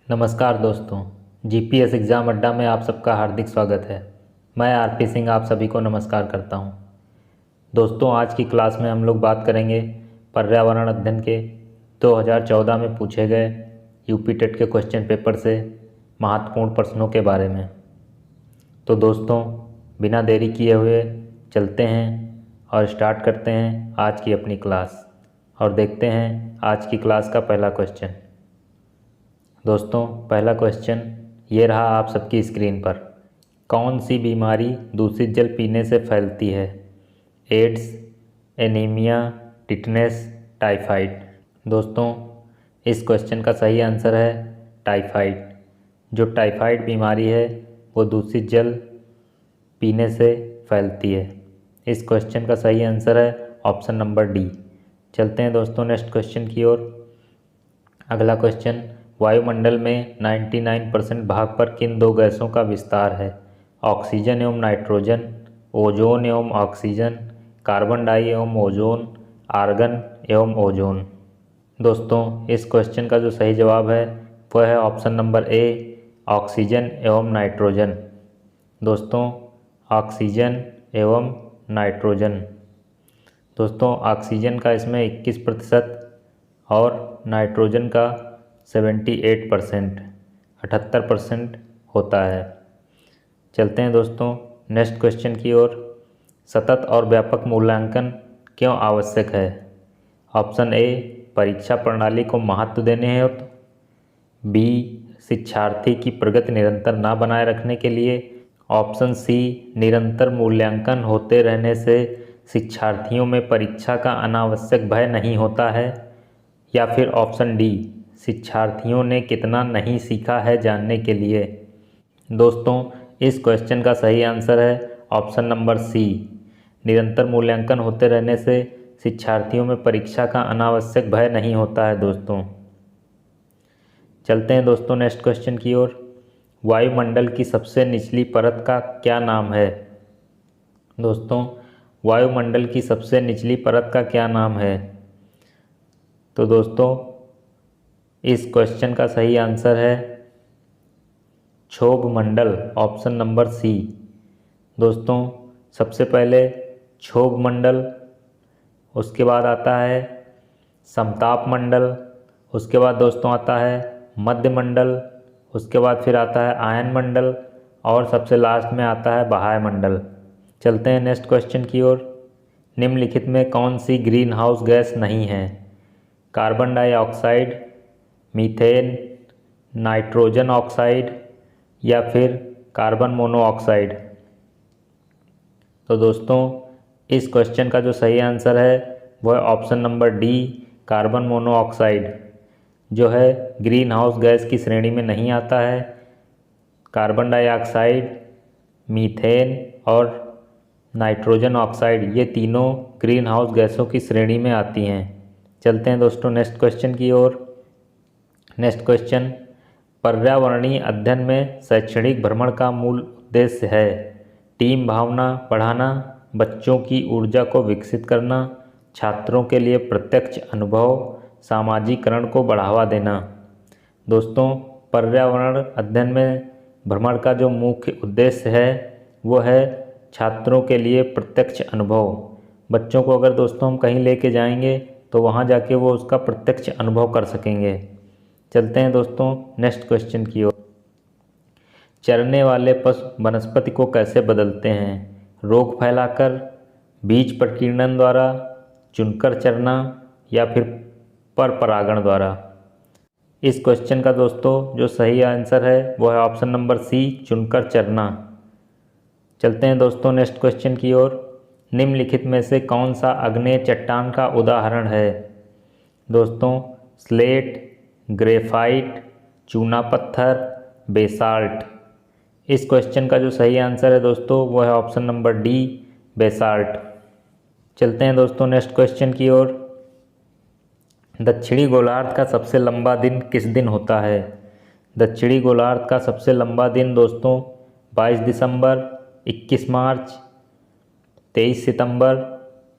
नमस्कार दोस्तों, GPS exam अड्डा में आप सबका हार्दिक स्वागत है। मैं आरपी सिंह आप सभी को नमस्कार करता हूं। दोस्तों, आज की क्लास में हम लोग बात करेंगे पर्यावरण अध्ययन के 2014 में पूछे गए यूपी टेट के क्वेश्चन पेपर से महत्वपूर्ण प्रश्नों के बारे में। तो दोस्तों, बिना देरी किए हुए चलते हैं और स्टार्ट करते हैं आज की अपनी क्लास और देखते हैं आज की क्लास का पहला क्वेश्चन। दोस्तों, पहला क्वेश्चन ये रहा आप सबकी स्क्रीन पर। कौन सी बीमारी दूषित जल पीने से फैलती है? AIDS, anaemia, tetanus, typhoid. दोस्तों, इस क्वेश्चन का सही आंसर है टाइफाइड। जो टाइफाइड बीमारी है वो दूषित जल पीने से फैलती है। इस क्वेश्चन का सही आंसर है ऑप्शन नंबर डी। चलते हैं दोस्तों नेक्स्ट क्वेश्चन की ओर। अगला क्वेश्चन, वायुमंडल में 99% भाग पर किन दो गैसों का विस्तार है? ऑक्सीजन एवं नाइट्रोजन, ओजोन एवं ऑक्सीजन, कार्बन डाई एवं ओजोन, आर्गन एवं ओजोन। दोस्तों, इस क्वेश्चन का जो सही जवाब है वह है ऑप्शन नंबर ए, ऑक्सीजन एवं नाइट्रोजन। दोस्तों, ऑक्सीजन एवं नाइट्रोजन। दोस्तों, ऑक्सीजन का इसमें 21% और नाइट्रोजन का 78%, 78% होता है। चलते हैं दोस्तों नेक्स्ट क्वेश्चन की ओर। सतत और व्यापक मूल्यांकन क्यों आवश्यक है? ऑप्शन ए, परीक्षा प्रणाली को महत्व देने हेतु, बी, शिक्षार्थी की प्रगति निरंतर ना बनाए रखने के लिए, ऑप्शन सी, निरंतर मूल्यांकन होते रहने से शिक्षार्थियों में परीक्षा का अनावश्यक भय नहीं होता है, या फिर ऑप्शन डी, शिक्षार्थियों ने कितना नहीं सीखा है जानने के लिए। दोस्तों, इस क्वेश्चन का सही आंसर है ऑप्शन नंबर सी, निरंतर मूल्यांकन होते रहने से शिक्षार्थियों में परीक्षा का अनावश्यक भय नहीं होता है। दोस्तों, चलते हैं दोस्तों नेक्स्ट क्वेश्चन की ओर। वायुमंडल की सबसे निचली परत का क्या नाम है? दोस्तों, वायुमंडल की सबसे निचली परत का क्या नाम है? तो दोस्तों, इस क्वेश्चन का सही आंसर है क्षोभ मंडल, ऑप्शन नंबर सी। दोस्तों, सबसे पहले क्षोभ मंडल, उसके बाद आता है समताप मंडल, उसके बाद दोस्तों आता है मध्य मंडल, उसके बाद फिर आता है आयन मंडल और सबसे लास्ट में आता है बाह्य मंडल। चलते हैं नेक्स्ट क्वेश्चन की ओर। निम्नलिखित में कौन सी ग्रीन हाउस गैस नहीं है? Carbon dioxide, methane, nitrogen oxide या फिर कार्बन मोनोऑक्साइड। तो दोस्तों, इस क्वेश्चन का जो सही आंसर है वह option number D, carbon monoxide, जो है ग्रीन हाउस गैस की श्रेणी में नहीं आता है। कार्बन डाइऑक्साइड, मीथेन और नाइट्रोजन ऑक्साइड ये तीनों ग्रीन हाउस गैसों की श्रेणी में आती हैं। चलते हैं दोस्तों नेक्स्ट क्वेश्चन की ओर। नेक्स्ट क्वेश्चन, पर्यावरणीय अध्ययन में शैक्षणिक भ्रमण का मूल उद्देश्य है टीम भावना बढ़ाना, बच्चों की ऊर्जा को विकसित करना, छात्रों के लिए प्रत्यक्ष अनुभव, सामाजिकरण को बढ़ावा देना। दोस्तों, पर्यावरण अध्ययन में भ्रमण का जो मुख्य उद्देश्य है वो है छात्रों के लिए प्रत्यक्ष अनुभव। बच्चों को अगर दोस्तों हम कहीं लेके जाएंगे तो वहाँ जाके वो उसका प्रत्यक्ष अनुभव कर सकेंगे। चलते हैं दोस्तों नेक्स्ट क्वेश्चन की ओर। चरने वाले पशु वनस्पति को कैसे बदलते हैं? रोग फैलाकर, बीज प्रकीर्णन द्वारा, चुनकर चरना या फिर पर परागण द्वारा। इस क्वेश्चन का दोस्तों जो सही आंसर है वो है ऑप्शन नंबर सी, चुनकर चरना। चलते हैं दोस्तों नेक्स्ट क्वेश्चन की ओर। निम्नलिखित में से कौन सा आग्नेय चट्टान का उदाहरण है? दोस्तों, स्लेट, ग्रेफाइट, चूना पत्थर, बेसाल्ट। इस क्वेश्चन का जो सही आंसर है दोस्तों वो है ऑप्शन नंबर डी, बेसाल्ट। चलते हैं दोस्तों नेक्स्ट क्वेश्चन की ओर। दक्षिणी गोलार्ध का सबसे लंबा दिन किस दिन होता है? दक्षिणी गोलार्ध का सबसे लंबा दिन दोस्तों 22 दिसंबर, 21 मार्च, 23 सितंबर,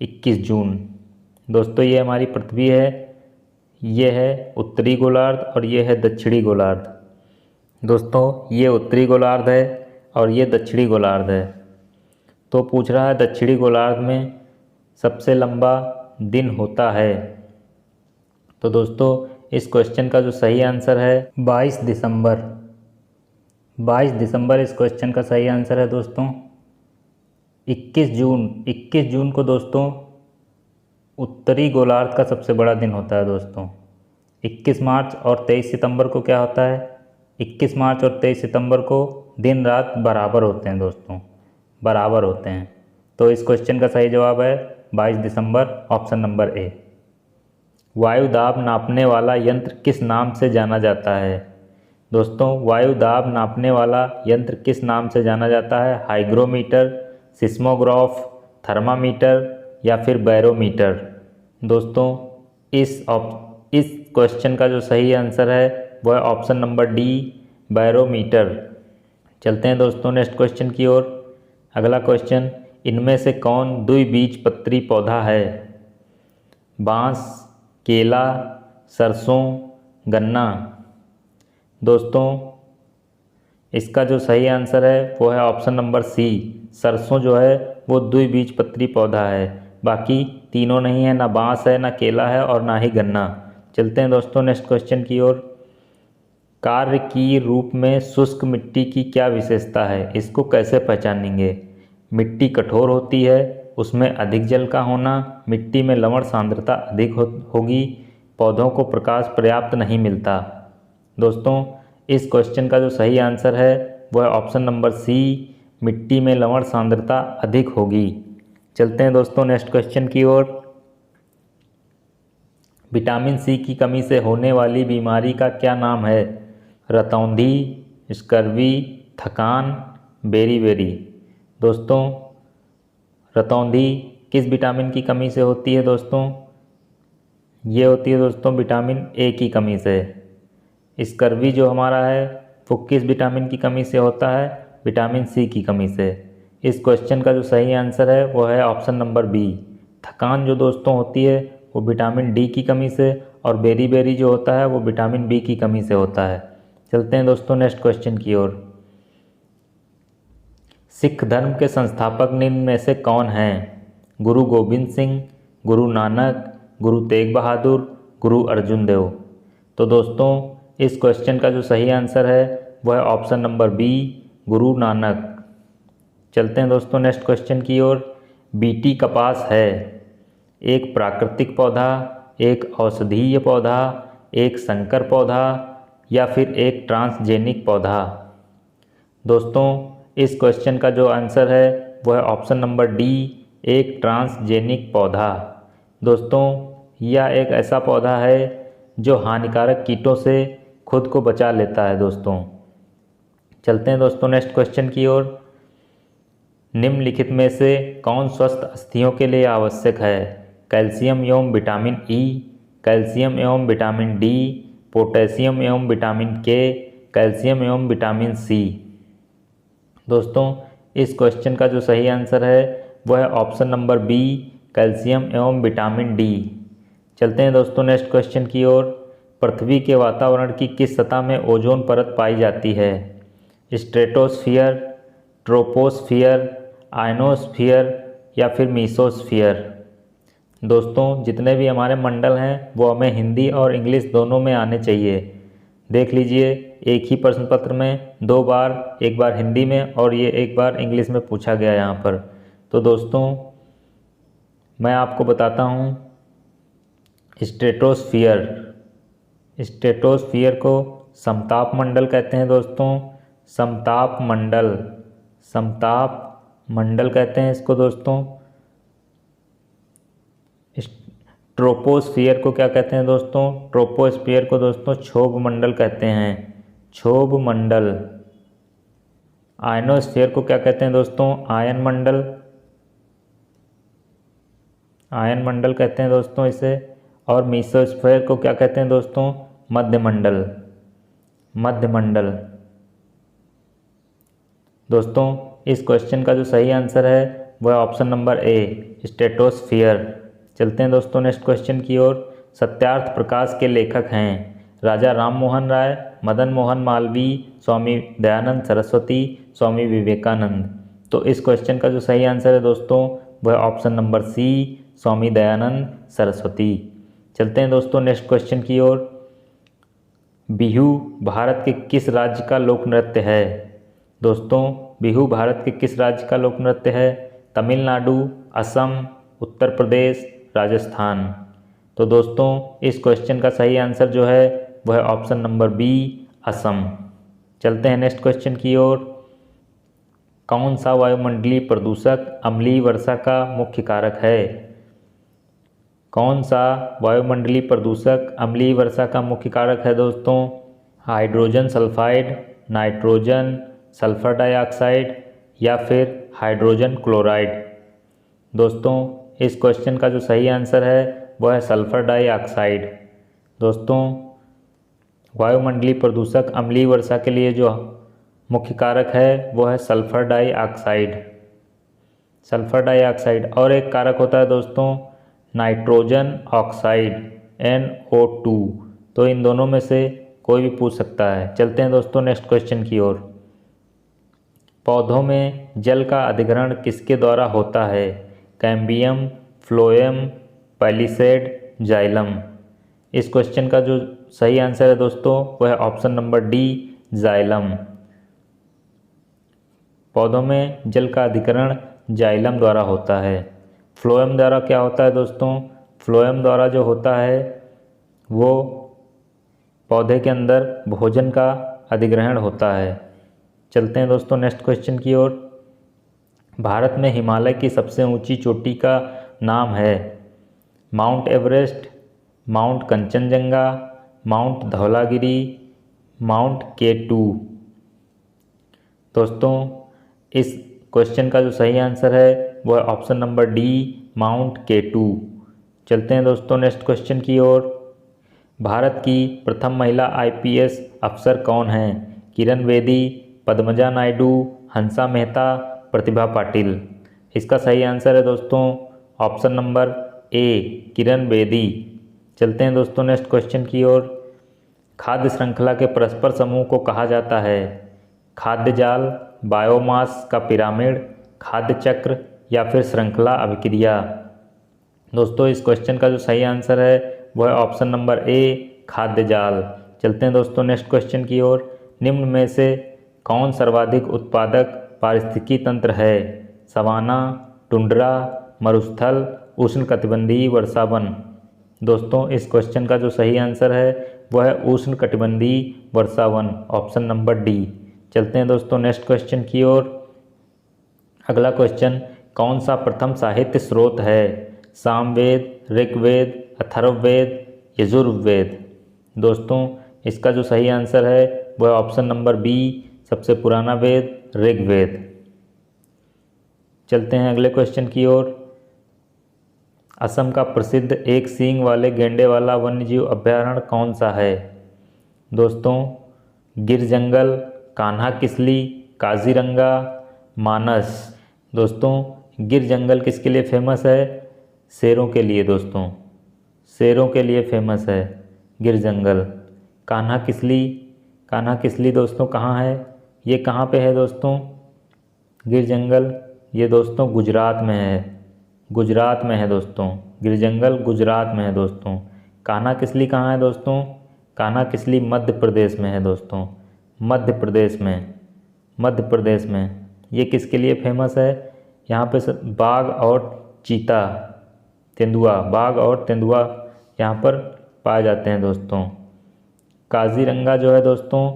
21 जून। दोस्तों, ये हमारी पृथ्वी है, ये है उत्तरी गोलार्ध और ये है दक्षिणी गोलार्ध। दोस्तों ये उत्तरी गोलार्ध है और ये दक्षिणी गोलार्ध है। तो पूछ रहा है दक्षिणी गोलार्ध में सबसे लंबा दिन होता है। तो दोस्तों इस क्वेश्चन का जो सही आंसर है 22 दिसंबर। 22 दिसंबर इस क्वेश्चन का सही आंसर है दोस्तों। 21 जून को दोस्तों उत्तरी गोलार्ध का सबसे बड़ा दिन होता है दोस्तों। 21 मार्च और 23 सितंबर को क्या होता है, 21 मार्च और 23 सितंबर को दिन रात बराबर होते हैं दोस्तों, बराबर होते हैं। तो इस क्वेश्चन का सही जवाब है 22 दिसंबर, ऑप्शन नंबर ए। वायु दाब नापने वाला यंत्र किस नाम से जाना जाता है। दोस्तों वायु दाब नापने वाला यंत्र किस नाम से जाना जाता है, हाइग्रोमीटर, सिस्मोग्राफ, थर्मामीटर या फिर बैरोमीटर। दोस्तों इस क्वेश्चन का जो सही आंसर है वह है ऑप्शन नंबर डी, बैरोमीटर। चलते हैं दोस्तों नेक्स्ट क्वेश्चन की ओर। अगला क्वेश्चन, इनमें से कौन द्विबीजपत्री पौधा है। बांस, केला, सरसों, गन्ना। दोस्तों इसका जो सही आंसर है वो है ऑप्शन नंबर सी, सरसों जो है वो द्विबीजपत्री पौधा है। बाकी तीनों नहीं है, ना बांस है, ना केला है और ना ही गन्ना। चलते हैं दोस्तों नेक्स्ट क्वेश्चन की ओर। कार्य की रूप में शुष्क मिट्टी की क्या विशेषता है, इसको कैसे पहचानेंगे। मिट्टी कठोर होती है, उसमें अधिक जल का होना, मिट्टी में लवण सांद्रता अधिक होगी, पौधों को प्रकाश पर्याप्त नहीं मिलता। दोस्तों इस क्वेश्चन का जो सही आंसर है वह ऑप्शन नंबर सी, मिट्टी में लवण सांद्रता अधिक होगी। चलते हैं दोस्तों नेक्स्ट क्वेश्चन की ओर। विटामिन सी की कमी से होने वाली बीमारी का क्या नाम है, रतौंधी, स्कर्वी, थकान, बेरी। दोस्तों रतौंधी किस विटामिन की कमी से होती है दोस्तों, ये होती है दोस्तों विटामिन ए की कमी से। स्कर्वी जो हमारा है वो किस विटामिन की कमी से होता है, विटामिन सी की कमी से। इस क्वेश्चन का जो सही आंसर है वो है ऑप्शन नंबर बी, थकान जो दोस्तों होती है वो विटामिन डी की कमी से, और बेरी जो होता है वो विटामिन बी की कमी से होता है। चलते हैं दोस्तों नेक्स्ट क्वेश्चन की ओर। सिख धर्म के संस्थापक निम्न में से कौन हैं, गुरु गोबिंद सिंह, गुरु नानक, गुरु तेग बहादुर, गुरु अर्जुन देव। तो दोस्तों इस क्वेश्चन का जो सही आंसर है वह है option number B, Guru Nanak. चलते हैं दोस्तों नेक्स्ट क्वेश्चन की ओर। बीटी कपास है एक प्राकृतिक पौधा, एक औषधीय पौधा, एक संकर पौधा या फिर एक ट्रांसजेनिक पौधा। दोस्तों इस क्वेश्चन का जो आंसर है वह है ऑप्शन नंबर डी, एक ट्रांसजेनिक पौधा। दोस्तों यह एक ऐसा पौधा है जो हानिकारक कीटों से खुद को बचा लेता है दोस्तों। चलते हैं दोस्तों नेक्स्ट क्वेश्चन की ओर। निम्नलिखित में से कौन स्वस्थ अस्थियों के लिए आवश्यक है, कैल्शियम एवं विटामिन ई, कैल्शियम एवं विटामिन डी, पोटेशियम एवं विटामिन के, कैल्शियम एवं विटामिन सी। दोस्तों इस क्वेश्चन का जो सही आंसर है वह है ऑप्शन नंबर बी, कैल्शियम एवं विटामिन डी। चलते हैं दोस्तों नेक्स्ट क्वेश्चन की ओर। पृथ्वी के वातावरण की किस सतह में ओजोन परत पाई जाती है, स्ट्रेटोस्फियर, ट्रोपोस्फियर, आयनोस्फियर या फिर मीसोस्फियर। दोस्तों जितने भी हमारे मंडल हैं वो हमें हिंदी और इंग्लिश दोनों में आने चाहिए। देख लीजिए एक ही प्रश्न पत्र में दो बार, एक बार हिंदी में और ये एक बार इंग्लिश में पूछा गया यहाँ पर। तो दोस्तों मैं आपको बताता हूँ स्ट्रेटोस्फियर को समताप मंडल कहते हैं दोस्तों, समताप मंडल कहते हैं इसको दोस्तों। ट्रोपोस्फियर को क्या कहते हैं दोस्तों, ट्रोपोस्फियर को दोस्तों क्षोभ मंडल कहते हैं, क्षोभ मंडल। आयनोस्फीयर को क्या कहते हैं दोस्तों, आयन मंडल कहते हैं दोस्तों इसे। और मीसोस्फीयर को क्या कहते हैं दोस्तों, मध्य मंडल। दोस्तों इस क्वेश्चन का जो सही आंसर है वह ऑप्शन नंबर ए, स्ट्रेटोस्फियर। चलते हैं दोस्तों नेक्स्ट क्वेश्चन की ओर। सत्यार्थ प्रकाश के लेखक हैं राजा राम मोहन राय, मदन मोहन मालवीय, स्वामी दयानंद सरस्वती, स्वामी विवेकानंद। तो इस क्वेश्चन का जो सही आंसर है दोस्तों वह option number C, Swami Dayanand Saraswati. चलते हैं दोस्तों नेक्स्ट क्वेश्चन की ओर। बिहू भारत के किस राज्य का लोक नृत्य है? दोस्तों बिहू भारत के किस राज्य का लोक नृत्य है? तमिलनाडु, असम, उत्तर प्रदेश, राजस्थान। तो दोस्तों इस क्वेश्चन का सही आंसर जो है वह ऑप्शन नंबर बी, असम। चलते हैं नेक्स्ट क्वेश्चन की ओर। कौन सा वायुमंडलीय प्रदूषक अम्लीय वर्षा का मुख्य कारक है? कौन सा वायुमंडलीय प्रदूषक अम्लीय वर्षा का मुख्य कारक है दोस्तों? Hydrogen sulphide, nitrogen, sulphur dioxide या फिर हाइड्रोजन क्लोराइड। दोस्तों इस क्वेश्चन का जो सही आंसर है वह है सल्फर डाइऑक्साइड। दोस्तों वायुमंडलीय प्रदूषक अम्लीय वर्षा के लिए जो मुख्य कारक है वह है सल्फर डाइऑक्साइड। सल्फर डाइऑक्साइड और एक कारक होता है दोस्तों नाइट्रोजन ऑक्साइड NO2। तो इन दोनों में से कोई भी पूछ सकता है। चलते हैं दोस्तों नेक्स्ट क्वेश्चन की ओर। पौधों में जल का अधिग्रहण किसके द्वारा होता है? Cambium, phloem, palisade, xylem. इस क्वेश्चन का जो सही आंसर है दोस्तों वह है ऑप्शन नंबर डी, जाइलम। पौधों में जल का अधिग्रहण जाइलम द्वारा होता है। फ्लोएम द्वारा क्या होता है दोस्तों? फ्लोएम द्वारा जो होता है वो पौधे के अंदर भोजन का अधिग्रहण होता है। चलते हैं दोस्तों नेक्स्ट क्वेश्चन की ओर। भारत में हिमालय की सबसे ऊंची चोटी का नाम है? Mount Everest, mount Kanchenjunga, mount Dhaulagiri, mount K2। दोस्तों इस क्वेश्चन का जो सही आंसर है वह option number D, mount K2। चलते हैं दोस्तों नेक्स्ट क्वेश्चन की ओर। भारत की प्रथम महिला IPS अफसर कौन हैं? किरण बेदी, पद्मजा नायडू, हंसा मेहता, प्रतिभा पाटिल। इसका सही आंसर है दोस्तों option number A, Kiran Bedi. चलते हैं दोस्तों नेक्स्ट क्वेश्चन की ओर। खाद्य श्रृंखला के परस्पर समूह को कहा जाता है? खाद्य जाल, बायोमास का पिरामिड, खाद्य चक्र या फिर श्रृंखला अभिक्रिया। दोस्तों इस क्वेश्चन का जो सही आंसर है वह ऑप्शन नंबर ए, खाद्य जाल। चलते हैं दोस्तों नेक्स्ट क्वेश्चन की ओर। निम्न में से कौन सर्वाधिक उत्पादक पारिस्थितिकी तंत्र है? सवाना, टुंड्रा, मरुस्थल, उष्णकटिबंधीय वर्षावन। दोस्तों इस क्वेश्चन का जो सही आंसर है वह है उष्णकटिबंधीय वर्षावन, ऑप्शन नंबर डी। चलते हैं दोस्तों नेक्स्ट क्वेश्चन की ओर। अगला क्वेश्चन कौन सा प्रथम साहित्य स्रोत है? सामवेद, ऋग्वेद, अथर्ववेद, यजुर्वेद। दोस्तों इसका जो सही आंसर है वह ऑप्शन नंबर बी, सबसे पुराना वेद ऋग्वेद। चलते हैं अगले क्वेश्चन की ओर। असम का प्रसिद्ध एक सींग वाले गेंडे वाला वन्यजीव अभयारण्य कौन सा है? दोस्तों गिर जंगल, कान्हा किसली, काजीरंगा, मानस। दोस्तों गिर जंगल किसके लिए फेमस है? शेरों के लिए दोस्तों, शेरों के लिए फेमस है गिर जंगल। कान्हा किसली, कान्हा किसली दोस्तों कहाँ है? ये कहाँ पे है दोस्तों गिर जंगल? ये दोस्तों गुजरात में है, गुजरात में है दोस्तों। गिर जंगल गुजरात में है दोस्तों। कान्हा किसली कहाँ है दोस्तों? कान्हा किसली मध्य प्रदेश में है दोस्तों, मध्य प्रदेश में, मध्य प्रदेश में। ये किसके लिए फेमस है? यहाँ पे बाघ और चीता, तेंदुआ, बाघ और तेंदुआ यहाँ पर पाए जाते हैं दोस्तों। काजीरंगा जो है दोस्तों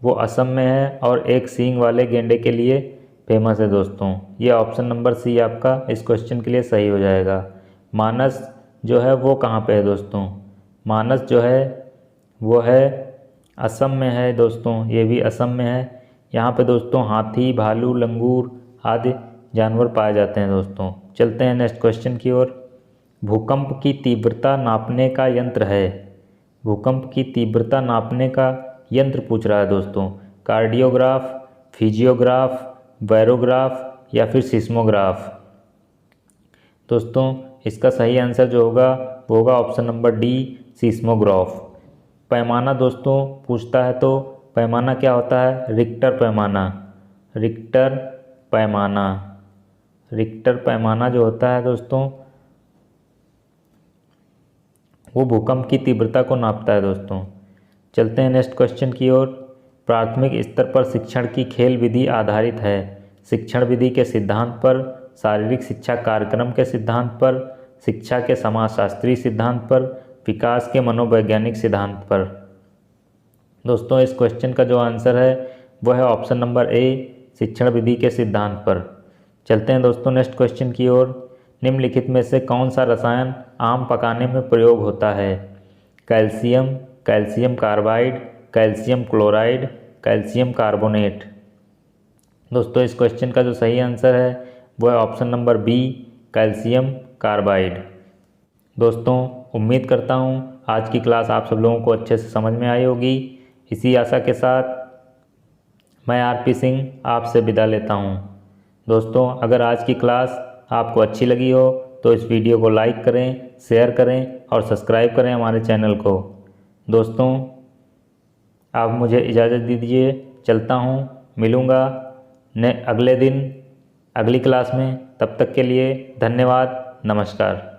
वो असम में है और एक सींग वाले गेंडे के लिए फेमस है दोस्तों। ये ऑप्शन नंबर सी आपका इस क्वेश्चन के लिए सही हो जाएगा। मानस जो है वो कहाँ पे है दोस्तों? मानस जो है वो है असम में है दोस्तों, ये भी असम में है। यहाँ पे दोस्तों हाथी, भालू, लंगूर आदि जानवर पाए जाते हैं दोस्तों। चलते हैं नेक्स्ट क्वेश्चन की ओर। भूकंप की तीव्रता नापने का यंत्र है? भूकंप की तीव्रता नापने का यंत्र पूछ रहा है दोस्तों। कार्डियोग्राफ, फिजियोग्राफ, बैरोग्राफ या फिर सिस्मोग्राफ। दोस्तों इसका सही आंसर जो होगा वो होगा ऑप्शन नंबर डी, सिस्मोग्राफ। पैमाना दोस्तों पूछता है तो पैमाना क्या होता है? रिक्टर पैमाना। रिक्टर पैमाना। रिक्टर पैमाना जो होता है दोस्तों वो भूकंप की तीव्रता को नापता है दोस्तों। चलते हैं नेक्स्ट क्वेश्चन की ओर। प्राथमिक स्तर पर शिक्षण की खेल विधि आधारित है। शिक्षण विधि के सिद्धांत पर, शारीरिक शिक्षा कार्यक्रम के सिद्धांत पर, शिक्षा के समाजशास्त्रीय सिद्धांत पर, विकास के मनोवैज्ञानिक सिद्धांत पर। दोस्तों इस क्वेश्चन का जो आंसर है वो है ऑप्शन नंबर ए, शिक्षण विधि के सिद्धांत पर। चलते हैं दोस्तों नेक्स्ट क्वेश्चन की ओर। निम्नलिखित में से कौन सा रसायन आम पकाने में प्रयोग होता है? Calcium, calcium carbide, calcium chloride, calcium carbonate. दोस्तों इस क्वेश्चन का जो सही आंसर है वो है option number B, calcium carbide. दोस्तों उम्मीद करता हूँ आज की क्लास आप सब लोगों को अच्छे से समझ में आई होगी। इसी आशा के साथ मैं आरपी सिंह आपसे विदा लेता हूँ। दोस्तों अगर आज की क्लास आपको अच्छी लगी हो तो इस वीडियो को लाइक करें, शेयर करें और सब्सक्राइब करें हमारे चैनल को। दोस्तों आप मुझे इजाज़त दीजिए, चलता हूँ, मिलूँगा अगले दिन अगली क्लास में। तब तक के लिए धन्यवाद, नमस्कार।